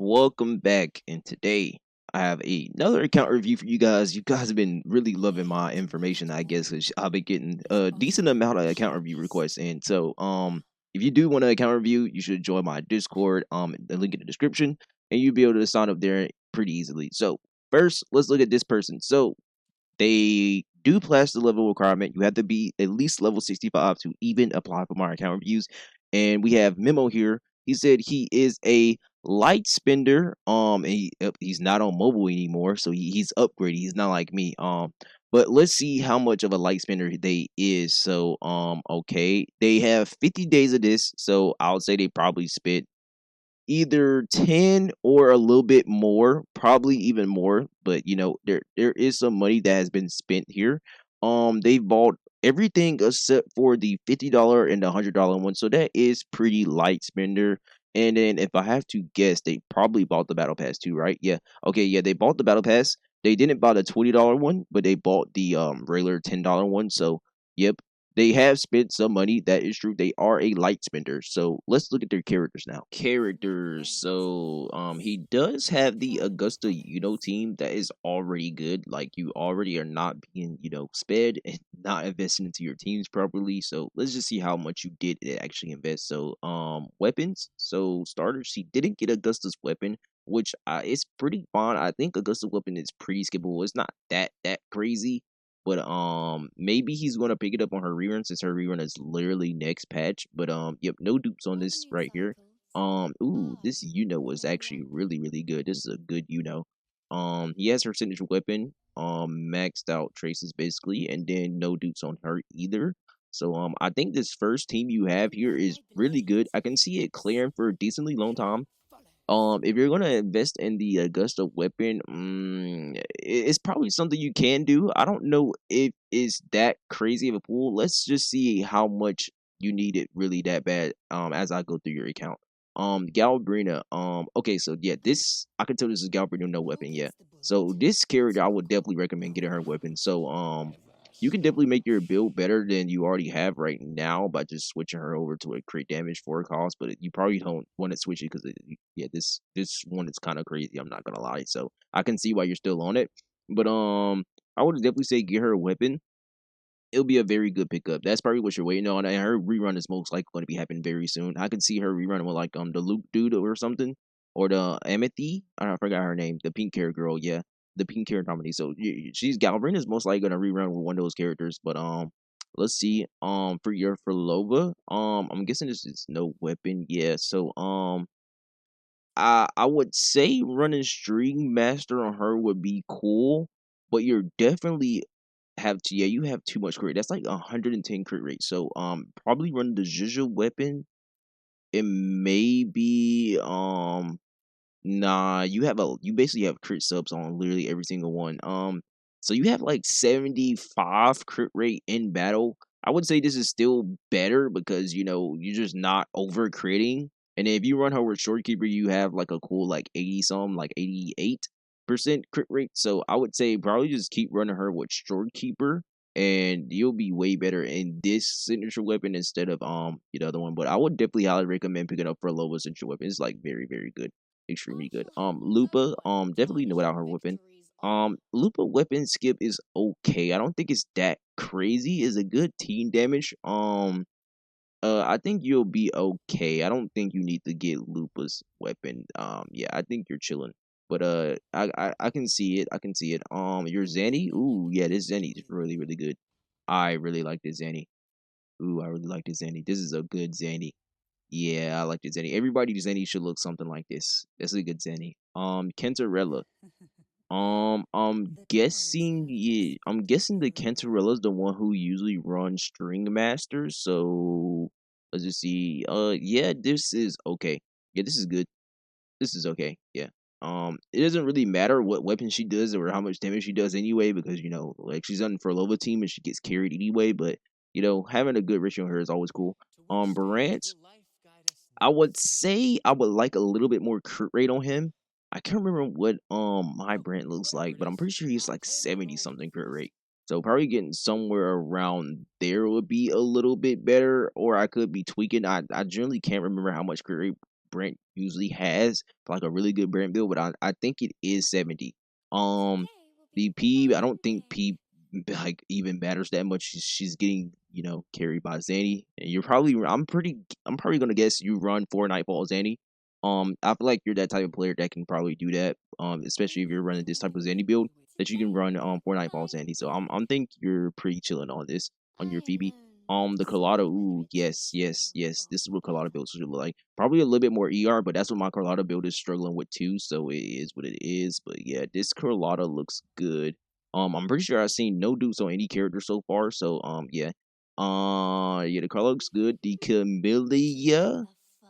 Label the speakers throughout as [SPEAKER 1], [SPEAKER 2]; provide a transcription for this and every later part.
[SPEAKER 1] welcome back. And today I have another account review for you guys. You guys have been really loving my information, I guess, 'cause I've been getting a decent amount of account review requests. And so, if you do want an account review, you should join my Discord. The link in the description, and you'll be able to sign up there pretty easily. So first, let's look at this person. So they do plaster level requirement. You have to be at least level 65 to even apply for my account reviews. And we have Memo here. He said he is a light spender. He's not on mobile anymore, so he's upgraded. He's not like me. But let's see how much of a light spender they is. So okay, they have 50 days of this. So I would say they probably spent either 10 or a little bit more, probably even more, but there is some money that has been spent here. They bought everything except for the $50 and the $100 one, so that is pretty light spender. And then if I have to guess, they probably bought the battle pass too, right? Yeah. Okay, yeah, they bought the battle pass. They didn't buy the $20 one, but they bought the regular $10 one. So yep, they have spent some money. That is true. They are a light spender. So let's look at their characters now. Characters. So he does have the Augusta team that is already good. Like, you already are not being sped and not investing into your teams properly. So let's just see how much you did actually invest. So weapons. So starters. He didn't get Augusta's weapon, which is pretty fine. I think Augusta's weapon is pretty skippable. It's not that crazy. But maybe he's gonna pick it up on her rerun, since her rerun is literally next patch. But yep, no dupes on this right here. Ooh, this was actually really good. This is a good he has her signature weapon, maxed out traces basically, and then no dupes on her either. So I think this first team you have here is really good. I can see it clearing for a decently long time. If you're gonna invest in the Augusta weapon, it's probably something you can do. I don't know if it's that crazy of a pool. Let's just see how much you need it really that bad. As I go through your account. Galbrina. Okay, so yeah, this I can tell this is Galbrina no weapon. Yeah, so this character I would definitely recommend getting her weapon. So you can definitely make your build better than you already have right now by just switching her over to a crit damage for a cost. But you probably don't want to switch it because yeah, this one is kind of crazy. I'm not gonna lie. So I can see why you're still on it. But I would definitely say get her a weapon. It'll be a very good pickup. That's probably what you're waiting on. And her rerun is most likely going to be happening very soon. I can see her rerunning with like the Luke dude or something, or the Amethy. I forgot her name. The pink hair girl. Yeah, the pink hair comedy. So she's Galvin is most likely going to rerun with one of those characters. But let's see. For Lova. I'm guessing this is no weapon. Yeah. So I would say running String Master on her would be cool, but you're definitely have to you have too much crit. That's like 110 crit rate. So probably run the Zhuzh weapon, and maybe nah, you basically have crit subs on literally every single one. So you have like 75 crit rate in battle. I would say this is still better because you're just not over critting. And if you run her with Shortkeeper, you have like a cool like 80 some, like 88% crit rate. So I would say probably just keep running her with Shortkeeper, and you'll be way better in this signature weapon instead of the other one. But I would definitely highly recommend picking up for a lower signature weapon. It's like very good, extremely good. Lupa, definitely without her weapon. Lupa weapon skip is okay. I don't think it's that crazy. It's a good team damage. I think you'll be okay. I don't think you need to get Lupa's weapon. Yeah, I think you're chilling. But I can see it. I can see it. Your Zanny. Ooh, yeah, this Zanny is really good. I really like this Zanny. Ooh, I really like this Zanny. This is a good Zanny. Yeah, I like the Zenny. Everybody Zenny should look something like this. That's a good Zenny. Kentarella. I'm guessing, yeah, I'm guessing the Kentarella is the one who usually runs String Masters. So let's just see. Yeah, this is okay. Yeah, this is good. This is okay. Yeah. It doesn't really matter what weapon she does or how much damage she does anyway, because like she's on for a Lova team and she gets carried anyway. But having a good ratio on her is always cool. Brant, I would say I would like a little bit more crit rate on him. I can't remember what my brand looks like, but I'm pretty sure he's like 70 something crit rate. So probably getting somewhere around there would be a little bit better, or I could be tweaking. I generally can't remember how much crit rate Brent usually has for like a really good Brent build, but I think it is 70. Um, the P, I don't think P like even matters that much. She's getting carried by Zanny, and I'm probably gonna guess you run 4 Nightfall Zanny. I feel like you're that type of player that can probably do that. Especially if you're running this type of Zanny build that you can run 4 Nightfall Zanny. So I'm think you're pretty chilling on this on your Phoebe. The Carlotta, ooh, yes, yes, yes. This is what Carlotta builds should look like. Probably a little bit more ER, but that's what my Carlotta build is struggling with too. So it is what it is. But yeah, this Carlotta looks good. I'm pretty sure I've seen no dupes on any character so far. So yeah. Yeah, the car looks good. The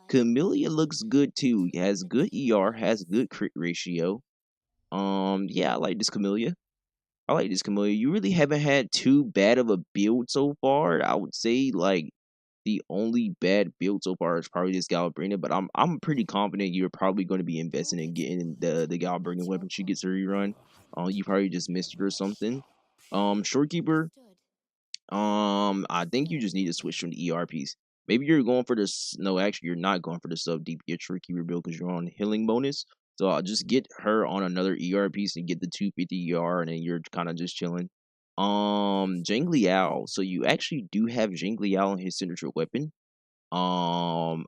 [SPEAKER 1] Camellia looks good too. It has good ER, has good crit ratio. Yeah, I like this Camellia. You really haven't had too bad of a build so far. I would say like the only bad build so far is probably this Galbrina, but I'm pretty confident you're probably going to be investing in getting the Galbrina weapon she gets a rerun. You probably just missed it or something. Shorekeeper, I think you just need to switch from the ERPs. Maybe you're going for this. No, actually, you're not going for the sub DPS Shorekeeper build because you're on healing bonus. So I'll just get her on another ER piece and get the 250 ER, and then you're kind of just chilling. Jangly Owl. So you actually do have Jangly Owl in his signature weapon. I'm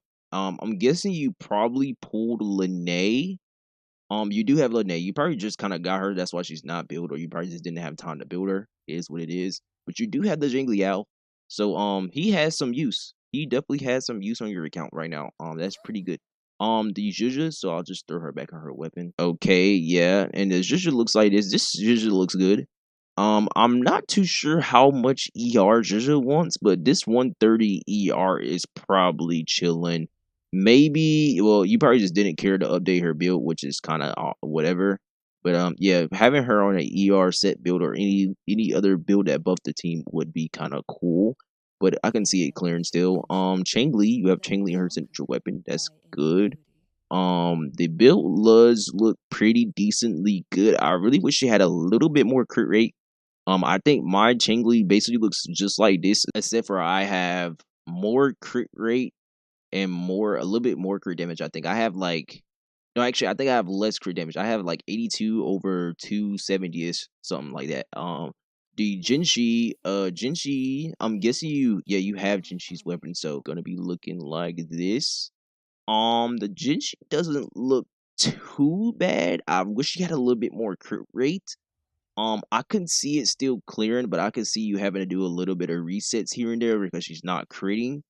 [SPEAKER 1] guessing you probably pulled Lene. You do have Lene. You probably just kind of got her. That's why she's not built, or you probably just didn't have time to build her. It is what it is. But you do have the Jangly Owl. So he has some use. He definitely has some use on your account right now. That's pretty good. The Juju, so I'll just throw her back on her weapon. Okay, yeah, and the Juju looks like this. This Juju looks good. I'm not too sure how much ER Juju wants, but this 130 ER is probably chilling. Maybe, well, you probably just didn't care to update her build, which is kind of whatever. But yeah, having her on an ER set build or any other build that buffed the team would be kind of cool. But I can see it clearing still. Changli, you have Changli in her signature weapon. That's good. The build does look pretty decently good. I really wish she had a little bit more crit rate. I think my Changli basically looks just like this, except for I have more crit rate and a little bit more crit damage. I think I have like, no, actually, I think I have less crit damage. I have like 82 over 270 ish, something like that. The Jinshi, I'm guessing yeah, you have Jinshi's weapon, so gonna be looking like this. The Jinshi doesn't look too bad. I wish she had a little bit more crit rate. I couldn't see it still clearing, but I could see you having to do a little bit of resets here and there because she's not critting.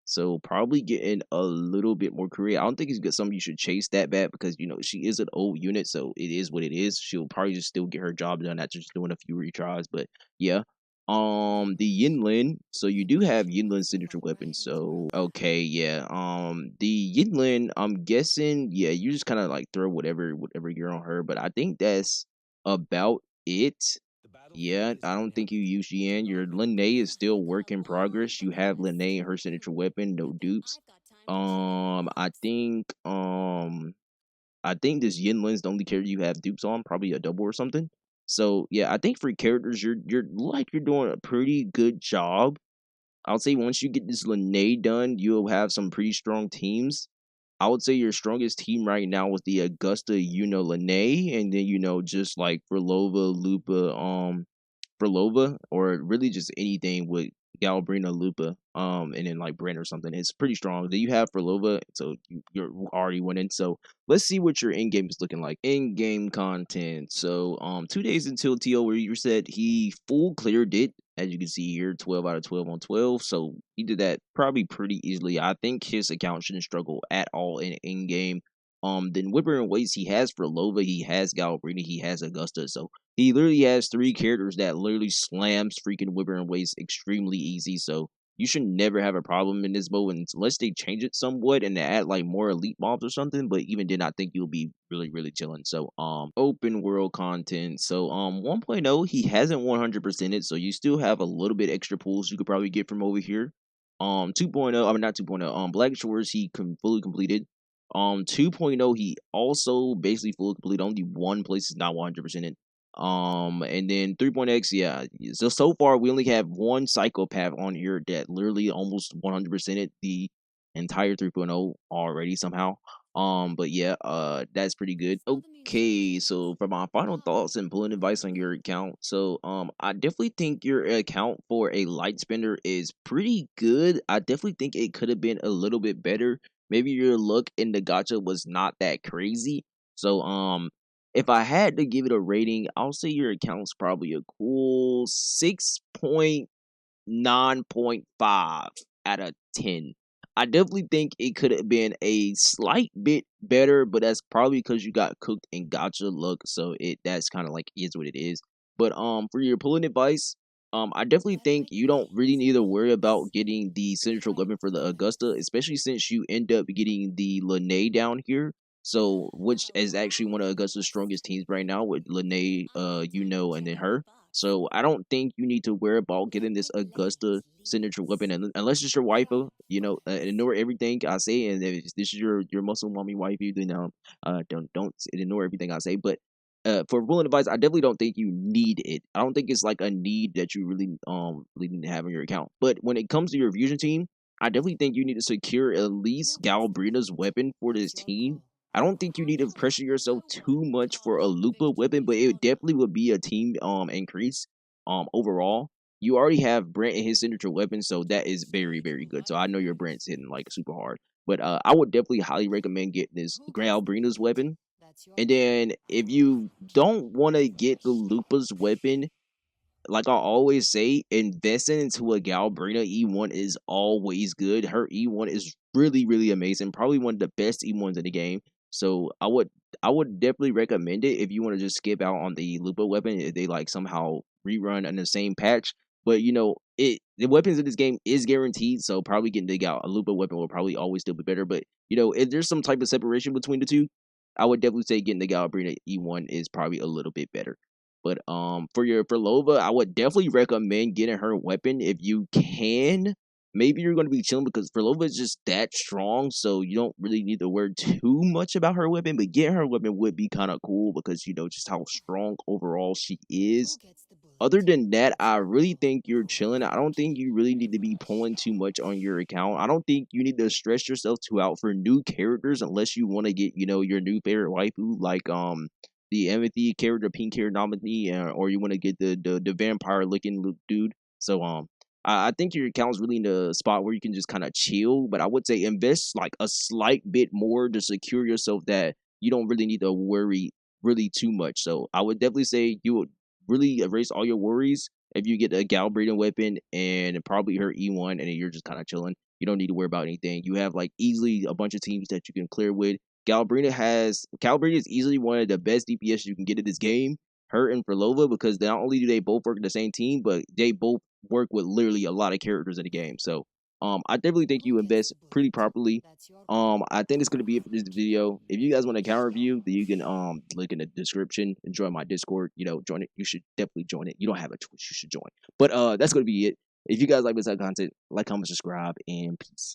[SPEAKER 1] So probably getting a little bit more career. I don't think it's good something you should chase that bad because she is an old unit, so it is what it is. She'll probably just still get her job done after just doing a few retries. But yeah. The Yinlin. So you do have Yinlin's signature weapon. So okay, yeah. The Yinlin, I'm guessing, yeah, you just kind of like throw whatever gear on her, but I think that's about it. Yeah, I don't think you use Jian. Your Lene is still work in progress. You have Lene and her signature weapon, no dupes. I think this Yinlin's the only character you have dupes on, probably a double or something. So yeah, I think for characters you're doing a pretty good job. I would say once you get this Lene done, you'll have some pretty strong teams. I would say your strongest team right now was the Augusta, Lene, and then just like for Lova, Lupa, for Lova, or really just anything with Galbrina, Lupa, and then like Brent or something. It's pretty strong. That you have for Lova, so you're already winning. So let's see what your in game is looking like. In game content. So 2 days until TO where you said he full cleared it. As you can see here, 12 out of 12 on 12. So he did that probably pretty easily. I think his account shouldn't struggle at all in game. Then Wutheringwaves he has for Lova, he has Galbrina, he has Augusta. So he literally has 3 characters that literally slams freaking Wutheringwaves extremely easy. So you should never have a problem in this mode unless they change it somewhat and they add like more elite mobs or something. But even then, I think you'll be really, really chilling. So open world content. So 1.0 he hasn't 100% it, so you still have a little bit extra pulls you could probably get from over here. 2.0, I mean not 2.0. Black Shores he fully completed. 2.0 he also basically fully completed. Only one place is not 100% it. And then 3.x, yeah. So far we only have one psychopath on here that literally almost 100% it the entire 3.0 already somehow. But yeah, that's pretty good. Okay, so for my final thoughts and pulling advice on your account, so I definitely think your account for a light spender is pretty good. I definitely think it could have been a little bit better. Maybe your luck in the gacha was not that crazy. So if I had to give it a rating, I'll say your account's probably a cool 9.5 out of 10. I definitely think it could have been a slight bit better, but that's probably because you got cooked in gotcha luck, so that's kind of like is what it is. But for your pulling advice, I definitely think you don't really need to worry about getting the central weapon for the Augusta, especially since you end up getting the Lene down here. So, which is actually one of Augusta's strongest teams right now with Lene, and then her. So I don't think you need to worry about getting this Augusta signature weapon, unless it's your waifu. Ignore everything I say, and if this is your Muslim mommy waifu, then don't ignore everything I say. But for rule and advice, I definitely don't think you need it. I don't think it's like a need that you really need to have in your account. But when it comes to your fusion team, I definitely think you need to secure at least Galbrina's weapon for this team. I don't think you need to pressure yourself too much for a Lupa weapon, but it definitely would be a team increase overall. You already have Brent and his signature weapon, so that is very, very good. So I know your Brent's hitting like super hard. But I would definitely highly recommend getting this Galbrina's weapon. And then if you don't want to get the Lupa's weapon, like I always say, investing into a Galbrina E1 is always good. Her E1 is really, really amazing. Probably one of the best E1s in the game. So I would definitely recommend it if you want to just skip out on the Lupa weapon if they like somehow rerun in the same patch. But the weapons in this game is guaranteed, so probably getting a Lupa weapon will probably always still be better. But if there's some type of separation between the two, I would definitely say getting the Galbrina E1 is probably a little bit better. But for Lova, I would definitely recommend getting her weapon if you can. Maybe you're going to be chilling because Lova is just that strong, so you don't really need to worry too much about her weapon. But getting her weapon would be kind of cool because just how strong overall she is. Other than that, I really think you're chilling. I don't think you really need to be pulling too much on your account. I don't think you need to stress yourself too out for new characters unless you want to get, your new favorite waifu, like the empathy character, pink hair nominee, or you want to get the vampire looking dude. So I think your account's really in a spot where you can just kind of chill, but I would say invest like a slight bit more to secure yourself that you don't really need to worry really too much. So I would definitely say you would really erase all your worries if you get a gal breeding weapon and probably her E1 and then you're just kind of chilling. You don't need to worry about anything. You have like easily a bunch of teams that you can clear with. Galbrina is easily one of the best DPS you can get in this game. Her and Frolova, because not only do they both work in the same team, but they both work with literally a lot of characters in the game. So I definitely think you invest pretty properly. I think it's gonna be it for this video. If you guys want a counter review, then you can link in the description and join my Discord. Join it. You should definitely join it. You don't have a choice, you should join. But that's gonna be it. If you guys like this type of content, like, comment, subscribe, and peace.